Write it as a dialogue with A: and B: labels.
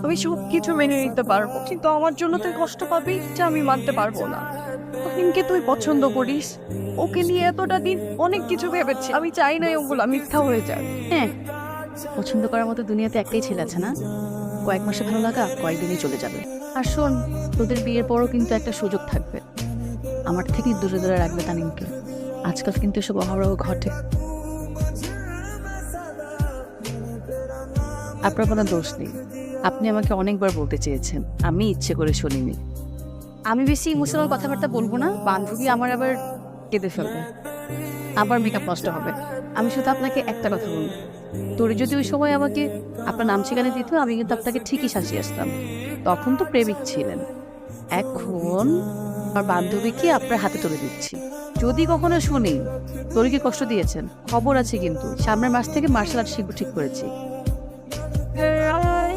A: আমি সব কিছু মেনে নিতে পারবো, কিন্তু আমার জন্য তুই কষ্ট পাবি যা আমি মানতে পারবো না। ফাহিমকে তুই পছন্দ করিস, ওকে নিয়ে এতটা দিন অনেক কিছু ভেবেছি, আমি চাই না ওগুলো মিথ্যা হয়ে যাক।
B: হ্যাঁ, পছন্দ করার মতো দুনিয়াতে একটাই ছেলে আছে না? কয়েক মাসে ভালো লাগা কয়েকদিনই চলে যাবে। আর শোন, তোদের বিয়ের পরও কিন্তু একটা সুযোগ থাকবে, আমার থেকে দূরে দূরে রাখবে তানিমকে। আজকাল কিন্তু এসব অহরহ ঘটে। আপনার কোনো দোষ নেই, আপনি আমাকে অনেকবার বলতে চেয়েছেন, আমি ইচ্ছে করে শুনিনি। আমি বেশি ইমোশনাল কথাবার্তা বলবো না, বান্ধবী আমার আবার কেঁদে ফেলবে, আবার মেকআপ নষ্ট হবে। আমি শুধু আপনাকে একটা কথা বলবো, তোরে যদি ওই সময় আমাকে আপনার নাম ঠিকানা দিত, আমি কিন্তু আপনাকে ঠিকই শাসিয়ে আসতাম। তখন তো প্রেমিক ছিলেন, এখন আমার বান্ধবীকে আপনার হাতে তুলে দিচ্ছি। যদি কখনো শুনি তোরে কি কষ্ট দিয়েছেন, খবর আছে কিন্তু। সামনের মাস থেকে মার্শাল আর্ট শিখবো ঠিক করেছি।